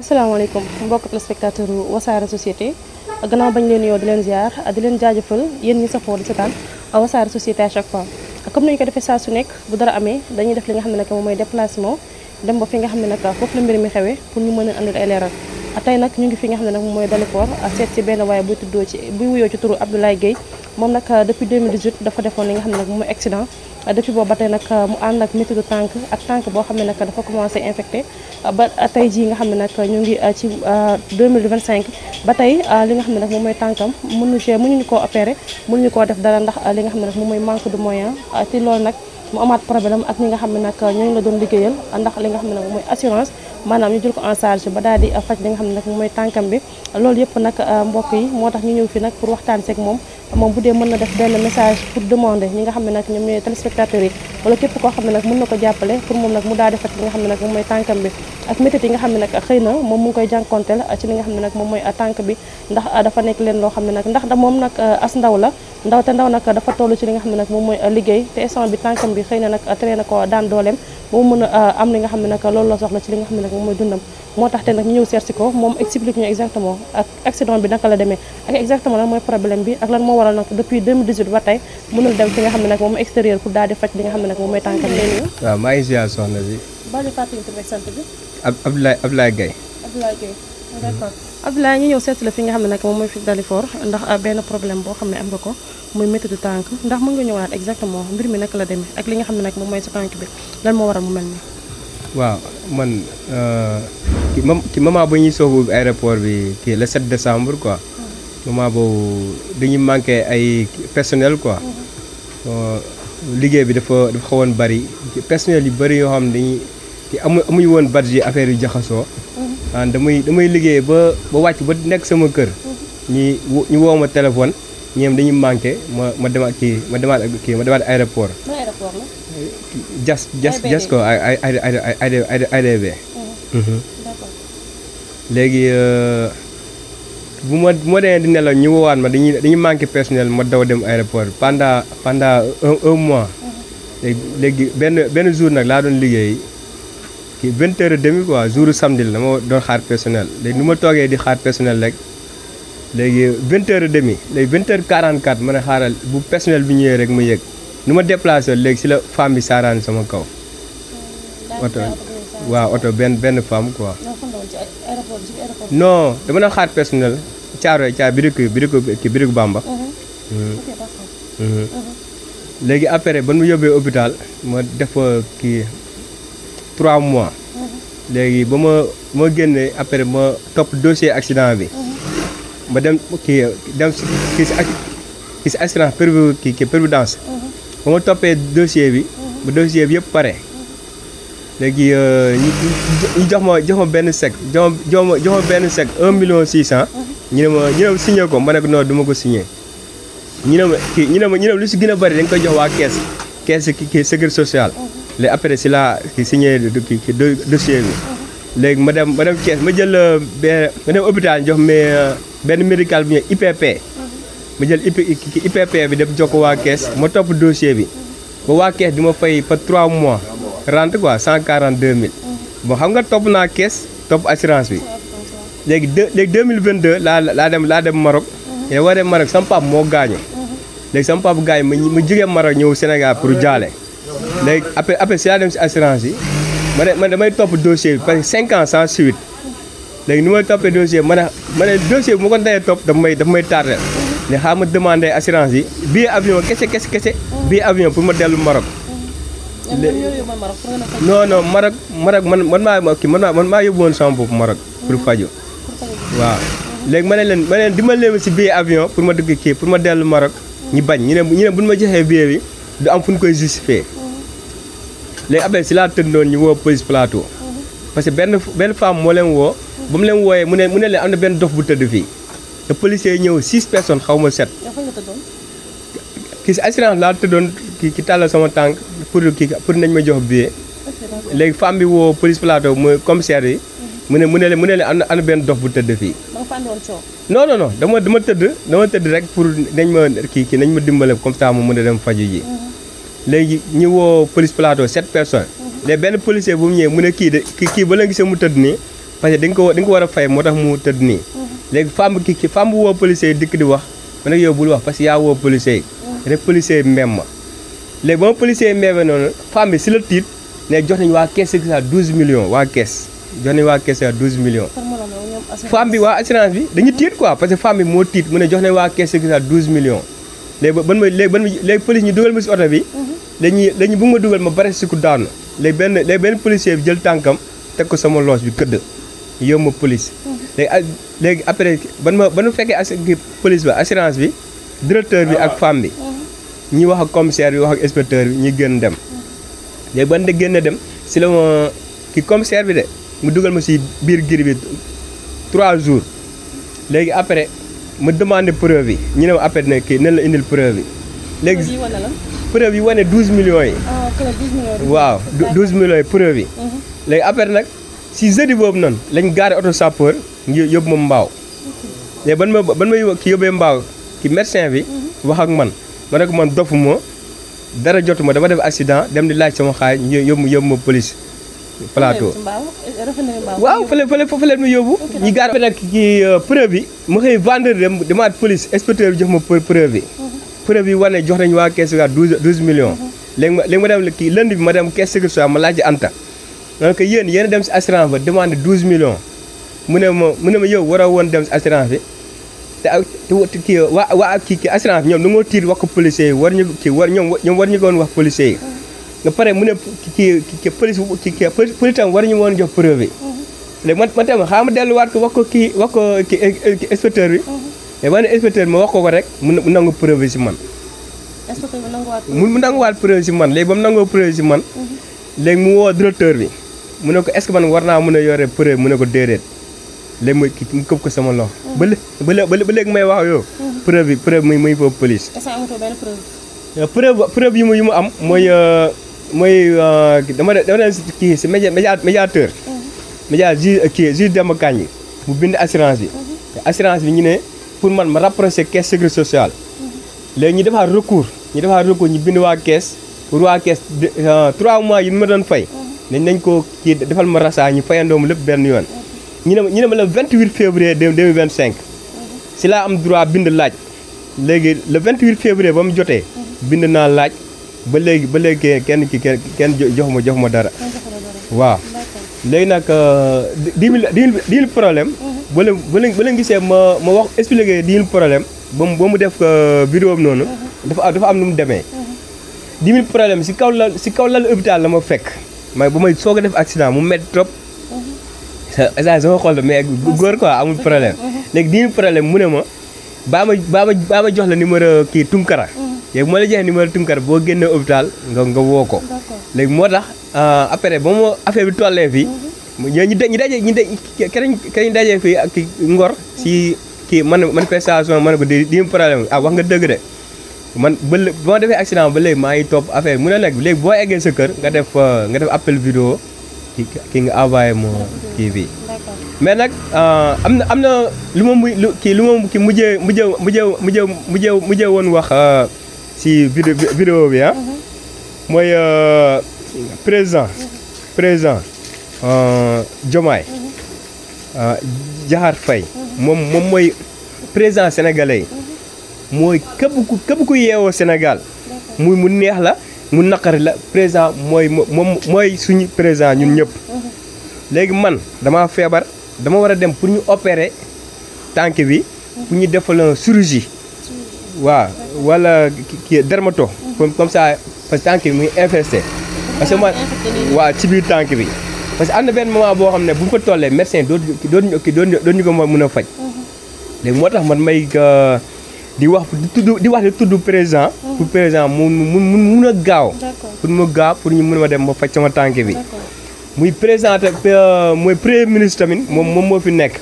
asalaamaaleykum mbokk téléspectateur Wassare Société gannaaw bañ leen yoo di leen ziar di leen jaajëfal yéen ñi safoo di seetaan Wassare Société à chaque fois comme nañu ko defee saa su nekk bu dara amee dañuy def li nga xam ne nag moom mooy déplacement dem ba fi nga xam ne nag foofu la mbir mi xewee pour ñu mën a andil ay leeral tey nag ñu ngi fi nga xam ne nag moom mooy Dalifort seet si benn waaye buy tuddoo ci buy wuyoo ci turu Abdoulaye Gueye moom nag depuis 2018 dafa defoon li nga xam ne nag moom mooy accident depuis boobu ba tey nag mu ànd ak métitu tànk ak tànk boo xam ne nag dafa commencé infecté ba tey jii nga xam ne nag ñu ngi ci 2025 ba tey li nga xam ne nag moom mooy tànkam mënuñu koo opéré mënuñu koo def dara ndax li nga xam ne nag moom mooy manque de moyen te loolu nag mu amaat problème ak ñi nga xam ne nag ñooñu la doon liggéeyal ndax li nga xam ne nag moom mooy assurance maanaam ñu jël ko en charge ba daal di faj li nga xam ne nag moom mooy tànkam bi loolu yëpp nag mbokk yi moo tax ñu ñëw fi nag pour waxtaan seeg moom bu dee mën na def benn message pour demander ñi nga xam ne nag ñoom ñooy téléspectateurs yi wala képp koo xam ne nag mën na ko jàppale pour moom nag mu daal di faj li nga xam ne nag moom mooy tànkam bi ak métit yi nga xam ne nag xëy na moom mu ngi koy jànkonteel ci li nga xam ne nag moom mooy tànk bi ndax dafa nekk leen loo xam ne nag ndax da moom nag as ndaw la ndaw nag dafa toll ci li nga xam ne nag moom mooy liggéey te instant bi tànkam bi xëy na nag tere na ko daan dooleem ba mu mën a am li nga xam ne nag loolu la soxla ci li nga xam ne nag moom mooy dundam moo tax te nag ñu ñëw seet si ko moom explique ñu exactement ak accident bi naka la demee ak exactement lan mooy problème bi ak lan moo waral nag depuis 2018 ba tey mënul dem fi nga xam ne nag moom mooy extérieur pour daal di faj li nga xam ne nag moom mooy tànkam bi. waaw maa ngi ziar soxna si. baa ñu fàttali tur ak sant bi. Abdoulaye Gueye. Abdoulaye Gueye d'accord Abdoulaye ñu ñëw seet si la fi nga xam ne nag moom mooy fi Dalifort ndax benn problème boo xam ne am nga ko muy métti tànk ndax mën nga ñëwaat exactement mbir mi naka la demee ak li nga xam ne nag moom mooy sa tànk bi lan moo waral mu mel nii. waaw man ki moment ba ñuy soog aéroport bi kii le 7 décembre quoi. moment boobu dañuy manqué ay personnel quoi. liggéey bi dafa xawoon bari personnel yu bari yoo xam ne dañuy amuñu woon badge affaire yu jaxasoo. damay liggéey ba wàcc ba nekk sama kër. ñu woo ma téléphone ñoom dañuy manqué ma demaat aéroport. jas ko ay ADB. léegi bu ma demee di nelaw ñu woowaat ma dañuy manqué personnel ma daw dem aéroport pendant un mois. léegi benn jour nag laa doon liggéey kii 20h30 quoi jour samedi la dama doon xaar personnel léegi nu ma toogee di xaar personnel rek léegi 20h30 léegi 20h44 ma ne xaaral bu personnel bi ñëwee rek ma yëg nu ma déplacé léegi si la femme bi saaraan sama kaw. oto benn femme quoi. non dama doon xaar personnel caaro biriku Bamba. léegi après ba mu yóbbee hôpital ma def kii 3 mois. léegi ba ma génnee après ma topp dossier accident bi. ma dem si assurance prévoyance. ba ma toppee dossier bi. ba dossier bi yëpp pare. léegi ñu jox ma benn chèque jox ma benn chèque 1,6 million. ñu ne ma signé ko ma ne ko non du ma ko signé. ñu ne ma lu si gën a bari dañ koy jox waa kees sécurité sociale. léegi après si la signé dossier bi. léegi ma dem kees ma jël ma dem hôpital jox ma benn médical bu ñuy IPP. ma jël IPP bi dem jox ko waa kees ma topp dossier bi. ba waa kees di ma fay par 3 mois. rente quoi 142 000. bon xam nga topp naa kees topp assurance bi. léegi 2022 laa dem Maroc. te waree Maroc sama papa moo gaañu. léegi sama papa gaañu ma jógee Maroc ñëw Sénégal pour jaale. léegi après si laa dem si assurance yi. man damay topp dossier bi parce que 5 ans sans suite. léegi ni may toppee dossier bi ma ne dossier bi ma ko dayee topp daf may tardé. léegi xaaral ma demandé assurance yi billet avion kese billet avion pour ma dellu Maroc. non Maroc man maa yóbbu woon sama bopp Maroc pour faju waaw léegi ma ne leen dimbali leen si billet avion pour ma dugg kii pour ma dellu Maroc ñu bañ ñu ne bu ñu ma joxee billet bi du am fu ñu koy justifier. léegi après si laa tëddoon ñu woo police plateau parce que benn femme moo leen woo ba mu leen wooyee mu ne leen am na benn dof bu tëdd fii te policiers yi ñëw 6 personnes xaw ma 7. kii si assurance laa tëddoon ki tàllal sama tànk pour nañ ma jox billet. léegi femme bi woo police plateau mooy commissaire yi. mu ne leen am na benn dof bu tëdd fii. non dama tëdd rek pour nañ ma dimbale comme ça mu mën a dem faju ji. léegi ñu woo police plateau 7 personnes. léegi benn policier bu mu ñëwee mu ne kii ba la gisee mu tëdd nii parce que da nga ko war a fay moo tax mu tëdd nii. léegi femme bu woo policier yi dikk di wax ma ne yow bul wax parce que yaa woo policier yi. rek policier yi mbem ma. léegi ba ma policier yi mbemee noonu femme bi si la tiit ne jox nañu waa caisse gi 12 millions waa caisse jox nañu waa caisse 12 millions. femme bi waa assurance bi dañu tiit quoi parce que femme bi moo tiit mu ne jox nañu waa caisse gi 12 millions. léegi police ñu dugal ma si oto bi. léegi bu ma dugal ma bare si ku daanu. léegi benn policier bi jël tànkam teg ko sama loos bi këdd yóbbu ma police. léegi après ban ma fekkee police ba assurance bi directeur bi ak femme bi. ñi wax ak commissaire bi wax ak inspecteur bi ñi gën dem. léegi ban de génn dem si la ma commissaire bi de mu dugal ma si biir giri bi 3 jours léegi après ma demandé preuve yi ñu ne ma après ne kii nan la indil preuve yi. léegi preuve yi wane 12 millions yi. waaw 12 millions yi preuve yi. léegi après nag si jeudi boobu noonu lañ gaare auto sapeur ngi yóbbu ma mbaaw. léegi ban ma yóbbee mbaaw ki médecin bi wax ak man ma ne ko man dofuma dara jotuma dama def accident dem di laaj sama xaay yóbbu ma police plateau. waaw fële mu yóbbu. ñu gaare nag ki preuve yi ma xëy vendredi dem demaat police inspecteur bi jox ma preuve yi. preuve yi wane jox nañu waa caisse ga 12 millions. léegi ma dem kii lundi bi ma dem caisse sécurité ma laaj Anta. donc yéen dem si assurance ba demandé 12 millions mu ne ma yow waroo woon dem si assurance bi te kii waa kii assurance bi ñoom da ngoo tiit wax ko policiers yi ñoom war ñu ko woon wax policiers yi. nga pare mu ne police tam war ñu woon jox preuve yi. léegi man tamit xaaral ma delluwaat ko wax ko inspecteur bi. mais ba ne inspecteur ma wax ko rek mu nangu preuve yi si man. inspecteur bi nanguwaat mu nanguwaat preuve si man léegi ba mu nangoo preuve si man. léegi mu woo directeur bi mu ne ko est-ce que man war naa mën a yore preuve mu ne ko déedéet léegi mu këpp ko sama loxo. ba léegi may wax yow. preuve muy foofu police. est-ce que amatoo benn preuve. preuve yi mu am mooy dama dem kii si médiateur. juge Demba Kandji mu bind assurance bi. assurance bi ñu ne pour man ma rapproché caisse sécurité sociale. léegi ñu defaat recours ñu bind waa caisse. pour waa kees 3 mois yi ma doon fay. nañ ko kii defal ma rasa ñu fayandoo ma lépp benn yoon. ñu ne ma le 28 février 2025. si laa am droit bind laaj. léegi le 28 février ba mu jotee. bind naa laaj ba léegi kenn jox ma dara. waaw léegi nag 10 000 problème. ba leen gisee ma wax expliqué 10 000 problème ba mu def vidéo am noonu. dafa am nu mu demee. 10 000 problème si kaw lal hôpital la ma fekk ba may soog a def accident mu métti trop. sama xol la mais góor quoi amul problème. léegi 10 000 problème mu ne ma baa ma jox la numéro kii Tunkara. léegi moo la joxee numéro Tunkara boo génnee hôpital nga woo ko. léegi moo tax après ba ma affaire bi tollee fii. ñu daje fii ak Ngor si kii manifestation ma ne ko 10 000 problème wax nga dëgg de. man ba ma defee accident ba léegi maa ngi topp affaire mu ne nag léegi boo eggee sa kër nga def appel vidéo ki nga envoyé mo kii bi. mais nag am na lu ma mujjee woon wax si vidéo bi mooy président Diomaye Diakhar Faye moom mooy président sénégalais yi. mooy képp ku yeewoo Sénégal mu neex la mu naqari la président mooy suñu président ñun ñëpp. léegi man dama feebar dama war a dem pour ñu opérer tànk bi pour ñu defal chirurgie. waaw wala kii dermato comme ça parce que tànk bi muy infesté. parce que man waaw ci biir tànk bi. parce que am na benn moment boo xam ne bu ñu fa tollee médecin dootuñu ko mën a faj. léegi moo tax man may. di tudd président. pour président mun a gaaw. pour ñu mun ma dem ba faj sama tànk bi. muy président mooy premier ministre tamit moom moo fi nekk.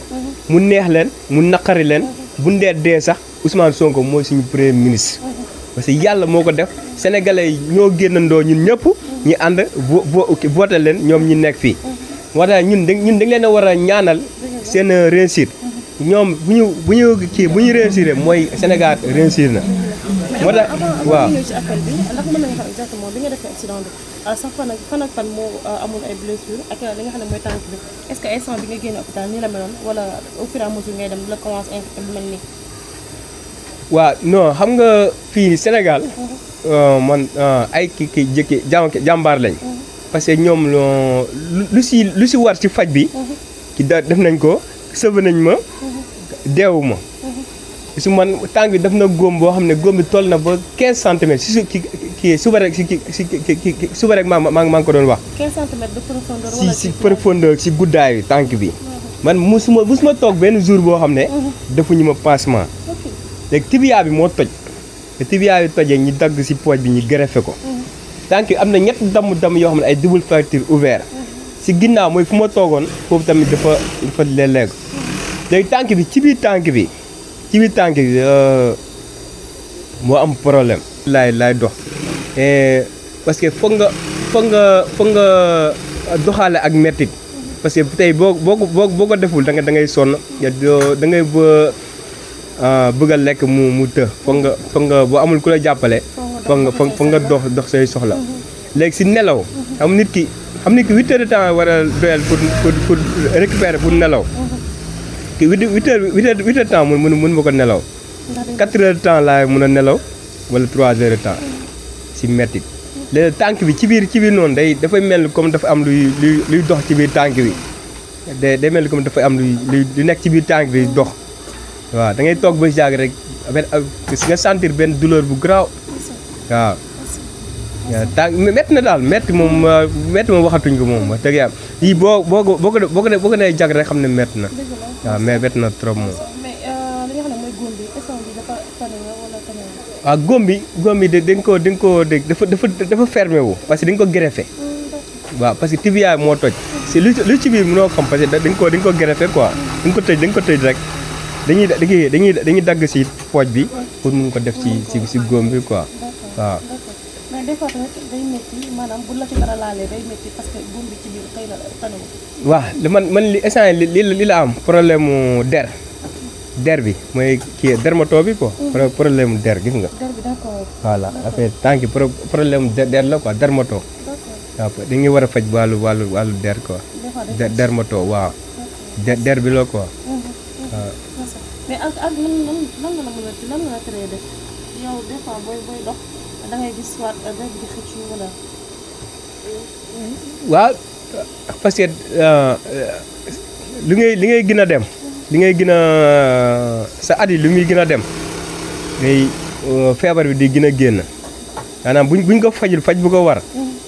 mu neex leen mu naqari leen. bu dee sax Ousmane Sonko mooy suñu premier ministre. parce que yàlla moo ko def sénégalais yi ñoo génnandoo ñun ñëpp. ñu ànd voté leen ñoom ñi nekk fii. moo tax ñun dañ leen a war a ñaanal seen réussite. ñoom bu ñu réussir mooy Sénégal réussir na. moo tax waaw ñëw ci appel bi ndax mën nañu xam exactement bi nga defee accident bi sax fan ak fan moo amul ay blessure ak li nga xam ne mooy tànk bi est-ce que instant bi nga génn hôpital nii la meloon wala au fur et à mesure ngay dem la commencé infecté bu mel nii. waaw non xam nga fii Sénégal man ay kii jàmbaar lañ. parce que ñoom lu si war ci faj bi. ki def nañ ko sëb nañ ma. deewu ma. su man tànk bi def na góom boo xam ne góom bi toll na ba 15 centimètres si kii suba rek suba rek maa ngi ko doon wax. 15 centimètres de profondeur wala si profondeur si guddaayu tànk bi. man musuma toog benn jour boo xam ne. defuñu ma pansement. léegi tibia bi moo toj. te tibia bi tojee ñi dagg si pooj bi ñu greffé ko. tànk bi am na ñett damm yoo xam ne ay double fracture ouvert. si ginnaaw mooy fu ma toogoon foofu tamit dafa léeg-léeg. léegi tànk bi ci biir tànk bi. ci biir tànk bi moo am problème. laay dox parce que foog nga doxaale ak mettit parce que tey boo ko deful da ngay sonn da ngay bëgg a lekk mu të foog nga boo amul ku la jàppale. foog nga dox say soxla. léegi si nelaw xam nit ki 8 heures de temps war a doyal pour récupérer pour nelaw. 8 heures de temps mën ma ko nelaw 4 heures de temps laay mën a nelaw wala 3 heures de temps si mettit léegi tànk bi ci biir noonu dafay mel ni comme dafa am luy dox ci biir tànk bi day mel ni comme dafa am luy nekk ci biir tànk bi dox waaw da ngay toog ba jàgg rek nga sentir benn douleur bu garaaw waaw tànk métti na daal métti moom waxatuñ ko moom wax dëgg yàlla yii boo ko nee jàgg rek xam ne métti na waaw mais métti na trop moom. mais li nga xam ne mooy góom bi instant bi dafa tane wala tane. waaw góom bi dafa fermé wu parce que dañ ko greffé. waaw parce que tibia moo toj. si lu ci biir mënoo xam parce que dañ ko greffé quoi. dañ ko tëj rek dañuy dagg si pooj bi pour mun ko def si góom bi quoi waaw. mais des fois tamit day métti maanaam bu la ci dara laalee day métti parce que góom bi ci biir xëy na tane wu. waaw man li instant li la am problème mu der bi mooy kii dermato bi quoi. problème mu der gis nga. der bi d'accord. voilà affaire tànk problème der la quoi dermato. waaw dañuy war a faj wàllu der quoi. dermato waaw. der bi la quoi. waaw. mais ak lan nga la teree def yow des fois booy dox da ngay gis soit der bi di xëcc wala. waaw parce que li ngay gën a dem. li ngay gën a sa at yi li muy gën a dem ngay feebar bi di gën a génn maanaam buñ ko fajul faj bu ko war.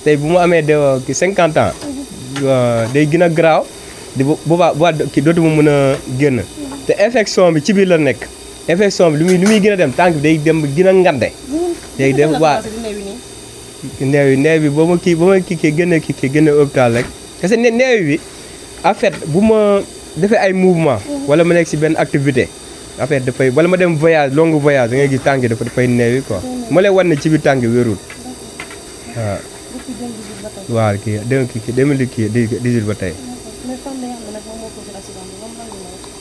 tey bu mu amee de 50 ans. day gën a garaaw di boobaa kii dootuma mën a génn. te infection bi ci biir la nekk. infection bi li muy gën a dem tànk bi day dem gën a ngande. day dem waa neew bi ba ma génne hôpital rek parce que neew bi en fait bu ma defee ay mouvement wala ma nekk si benn activité en fait dafay wala ma dem voyage longue voyage da ngay gis tànk dafay neewi quoi ma lay wan ne ci biir tànk wérul waaw kii 2018 ba tey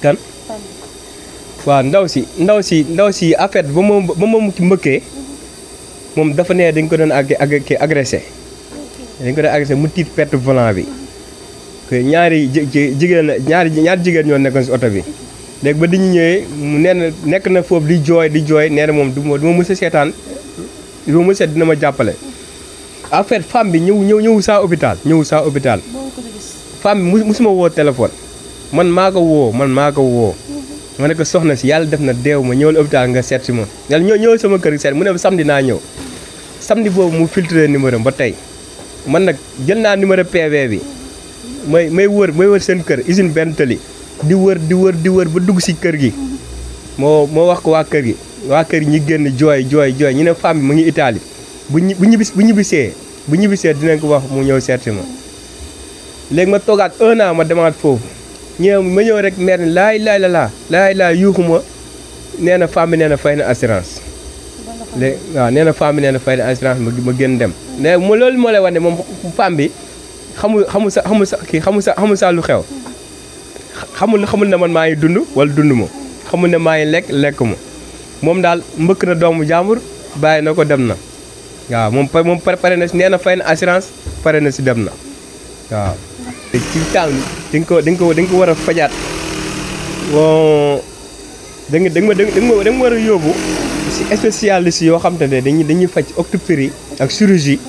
kan waaw ndaw si en fait ba ma mbëkkee moom dafa ne dañ ko doon agressé mu tiit perte volant bi que ñaari jigéen ñoo nekkoon si oto bi léegi ba di ñu ñëwee mu nekk na foofu di jooy nee na moom du ma mës a seetaan du ma mës a dina ma jàppale en fait femme bi ñëw saa hôpital femme bi musuma woo téléphone man maa ko woo ma ne ko soxna si yàlla def na deew ma ñëwal hôpital nga seet si ma yàlla ñëwal sama kër seet mu ne samedi naa ñëw samedi boobu mu filtré numéro ba tey man nag jël naa numéro PV bi may wër seen kër usine benn tali di wër ba dugg si kër gi moo wax ko waa kër gi ñi génn jooy ñu ne femme bi mu ngi Italie bu ñibbisee dinañ ko wax mu ñëw seet si ma léegi ma toogaat 1 an ma demaat foofu ma ñëw rek meer ni laay yuuxu ma nee na femme bi nee na fay na assurance léegi waaw nee na femme bi nee na fay na assurance ma gën dem léegi loolu moo lay wax ne moom femme bi xamul sa lu xew xamul ne man maa ngi dund wala dund ma xamul ne maa ngi lekk ma moom daal mbëkk na doomu jàmbur bàyyi na ko dem na waaw moom pare na si nee na fay na assurance pare na si dem na waaw. ci temps di nga ko war a fajaat bon da nga war a yóbbu si spécialiste yoo xam te ne dañuy faj orthopédie ak chirurgie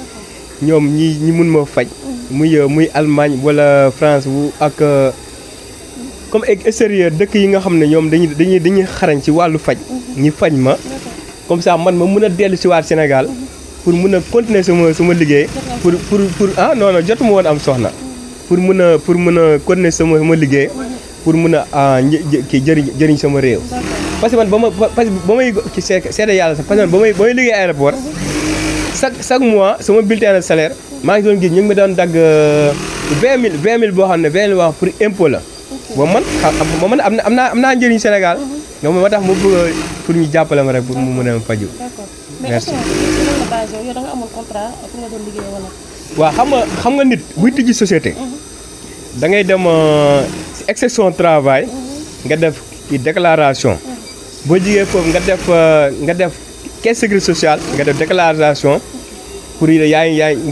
ñoom ñi mun ma faj muy Allemagne wala France ak comme extérieur dëkk yi nga xam ne ñoom dañuy xarañ ci wàllu faj ñi faj ma comme ça man ma mun a dellu si waat Sénégal pour mun a continuer sama liggéey pour non jotuma woon am soxna pour mun a continuer sama liggéey pour mun a kii jëriñ sama réew. parce que man ba may seede yàlla sax parce que ba may liggéey aéroport chaque mois sama bulletin de salaire maa ngi doon gis ñu ngi ma doon dagg 20 000 boo xam ne 20 000 wax pour impôt la. ba man am naa njëriñ Sénégal. nga moo tax ma bëgg pour ñu jàppale ma rek pour mu mën a faju. d'accord merci. mais yow da nga amoon contrat fu nga doon liggéey wala. waaw xam nga nit buy tijji société. da ngay dem si exception travail. nga def déclaration. boo jigee foofu nga def caisse sécurité sociale nga def déclaration pour nga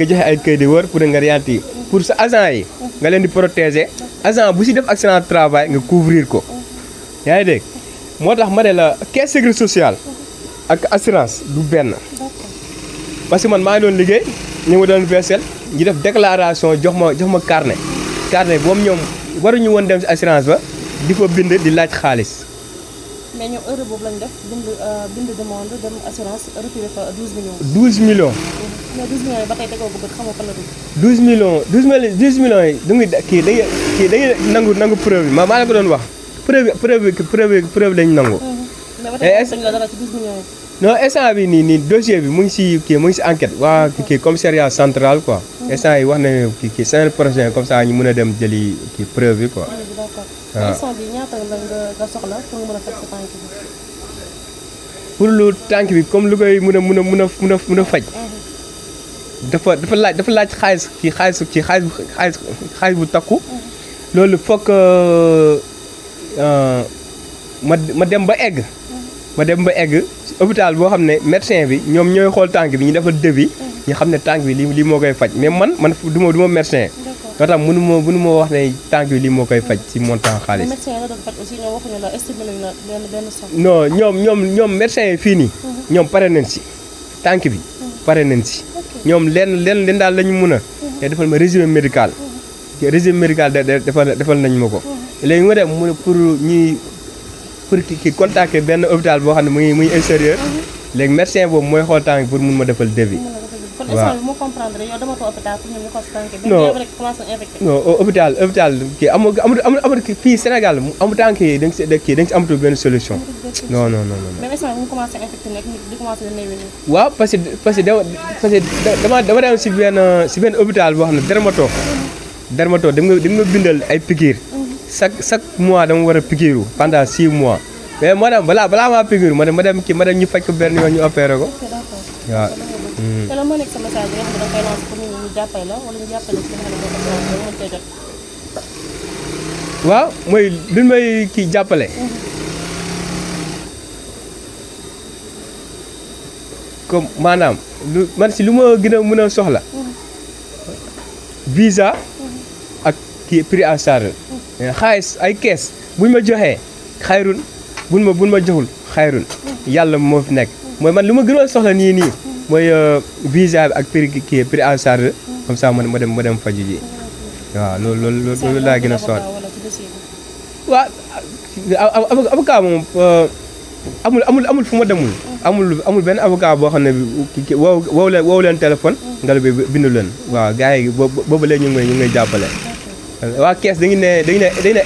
joxe ay kayit di wër pour nga garantir pour sa agent yi nga leen di protéger agent bu si def accident de travail nga couvrir ko yaa ngi dégg moo tax ma ne la caisse sécurité sociale ak assurance du benn parce que man maa ngi doon liggéey ñu ma doon versel ñu def déclaration jox ma carnet boobu ñoom waruñu woon dem si assurance ba di fa bind di laaj xaalis. mais ñoom heure boobu lañ def bind demande dem assurance retiré fa 12 millions. 12 millions. mais 12 millions yi ba tey tegoo ko bët xamoo fan la dugg. 12 millions yi du ngi kii dañuy nangu preuve bi maa la ko doon wax preuve lañu nangu. mais ba tey sañ la dara ci 12 millions yi. non instant bi nii dossier bi mu ngi si enquête waa kii commissariat central quoi. instant yi wax nañu kii semaine prochaine comme ça ñu mën a dem jëli kii preuve bi quoi. waaw instant bi ñaata nga soxla pour nga mën a faj sa tànk bi. pour lu tànk bi comme lu koy mën a faj. dafa laaj xaalis bu takku. loolu fokk ma dem ba egg. hôpital boo xam ne médecin bi ñoom ñooy xool tànk bi ñu defal devis. ñu xam ne tànk bi lii moo koy faj mais man du ma médecin. loo tax mënu ma wax ne tànk bi lii moo koy faj ci montant xaalis. médecin yi la doon faj aussi ñoom waxuñu la estimé nañu la benn somme. non ñoom médecin yi fii nii. ñoom pare nañ si tànk bi. pare nañ si. ñoom leen daal la ñu mun a. te defal ma résumé médical. résumé médical defal nañ ma ko. léegi nga dem mu ne pour ki contacter benn hôpital boo xam ne muy extérieur. léegi médecin boobu mooy xool tànk pour mun ma defal devis. kon instant bi moo comprendre yow dama ko hôpital pour ñoom ñu xool tànk bi. non rek commencé infecté. non hôpital kii amul fii Sénégal amul tànk yi da nga si amatul benn solution. non. même instant bi mu commencé infecté nag di commencé néew yi. waaw parce que dama dem si benn hôpital boo xam ne dermato dem nga bindal ay piqûre. chaque mois dama war a piqûre pendant 6 mois. mais moo dem balaa maa piqûre ma dem ñu faj ko benn yoon ñu opéré ko. waaw. te lan moo nekk sa message bi nga xam ne da nga koy lancer pour nit ñi ñu jàppale la wala ñu jàppale ci li nga xam ne boo ko mën cee jot. waaw mooy lu may kii jàppale. comme maanaam man si lu ma gën a mën a soxla. visa. ak kii pris en charge. xaalis ay kees buñ ma joxee xayrun buñ ma joxul xayrun yàlla moo fi nekk mooy man lu ma gën a soxla nii mooy visa bi ak prix en charge comme ça ma dem faju ji waaw loolu laa gën a soxla. waaw avocat moom amul fu ma demul. amul benn avocat boo xam ne bi wow leen téléphone. nga la bindu leen waaw gars yi boobu léegi ñu ngi may jàppale. waa kees dañu ne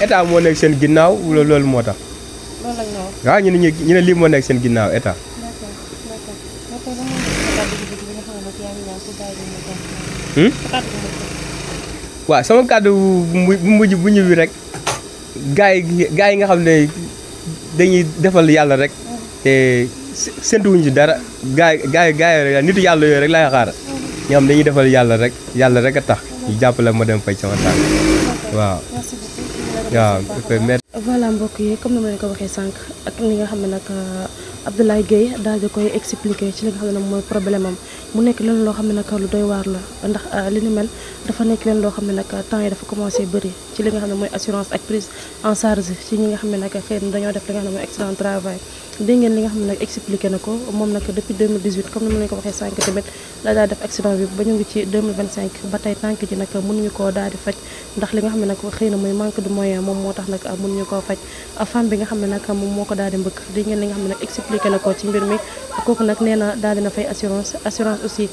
état moo nekk seen ginnaaw loolu moo tax. loolu lañ la wax. waaw ñu ne lii moo nekk seen ginnaaw état. waaw sama kàddu bu mujj bi rek gars yi nga xam ne dañuy defal yàlla rek te séntuwuñ ci dara gars yi nitu yàlla yooyu rek laay xaar ñoo xam dañuy defal yàlla rek a tax ñu jàppale ma dem faj sama tànk waaw. waaw merci. voilà mbokk yi comme ni ma leen ko waxee sànq ak li nga xam ne nag Abdoulaye Gueye daal di koy expliquer ci li nga xam ne mooy problème am mu nekk leen loo xam ne nag lu doy waar la ndax li ni mel dafa nekk leen loo xam ne nag temps yi dafa commencé bëri ci li nga xam ne mooy assurance ak prise en charge ci ñi nga xam ne nag xëy na dañoo def li nga xam ne mooy accident de travail dégg ngeen li nga xam ne nag expliqué na ko moom nag depuis 2018 comme ni ma leen ko waxee sànq tamit la daal def accident bi ba ñu ngi ci 2025 ba tey tànk ji nag mënuñu koo daal di faj ndax li nga xam ne nag xëy na mooy manque de moyen moom moo tax nag mënuñu koo faj femme bi nga xam ne nag moom moo ko daal di mbëkk dégg ngeen li nga xam ne nag expliqué na ko ci mbir mi kooku nag nee na daal dina fay assurance aussi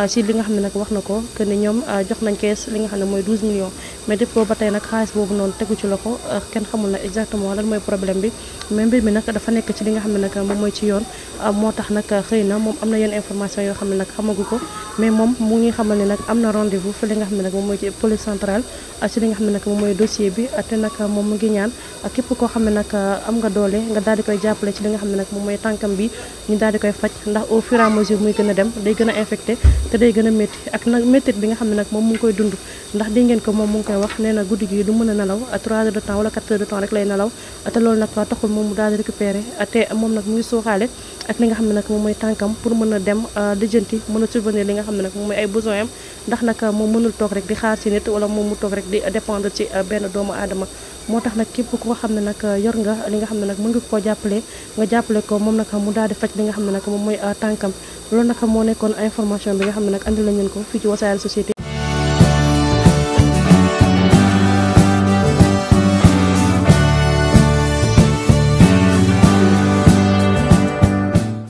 ci li nga xam ne nag wax na ko que ni ñoom jox nañ kees li nga xam ne mooy 12 millions mais depuis boobu ba tey nag xaalis boobu noonu tegu ci loxo kenn xamul na exactement lan mooy problème bi mais mbir mi nag dafa nekk ci li nga xam ne nag moom mooy ci yoon moo tax nag xëy na moom am na yenn information yoo xam ne nag xamagu ko mais moom mu ngi xamal ne nag am na rendez-vous fi li nga xam ne nag moom mooy ci police centrale ci li nga xam ne nag moom mooy dossier bi te nag moom mu ngi ñaan képp koo xam ne nag am nga doole nga daal di koy jàppale ci li nga xam ne nag moom mooy tànkam bi ñu daal di koy faj ndax au fur et à mesure muy gën a dem day gën a infecté te day gën a métti ak nag méttit bi nga xam ne nag moom mu ngi koy dund ndax di ngeen ko moom mu ngi koy wax nee na guddi gi du mën a nelaw 3 heures de temps wala 4 heures de temps rek lay nelaw te loolu nag taxul moom mu daal di récupéré te moom nag mu ngi sooxaale ak li nga xam ne nag moom mooy tànkam pour mën a dem lijjanti mën a subvenir li nga xam ne nag moom mooy ay besoin am ndax nag moom mënul toog rek di xaar ci nit wala moom mu toog rek di dépendre ci benn doomu aadama moo tax nag képp koo xam ne nag yor nga li nga xam ne nag mën nga koo jàppale nga jàppale ko moom nag mu daal di faj li nga xam ne nag moom mooy tànkam loolu nag moo nekkoon information bi nga xam ne nag andi lañ leen ko fii ci Wassare Société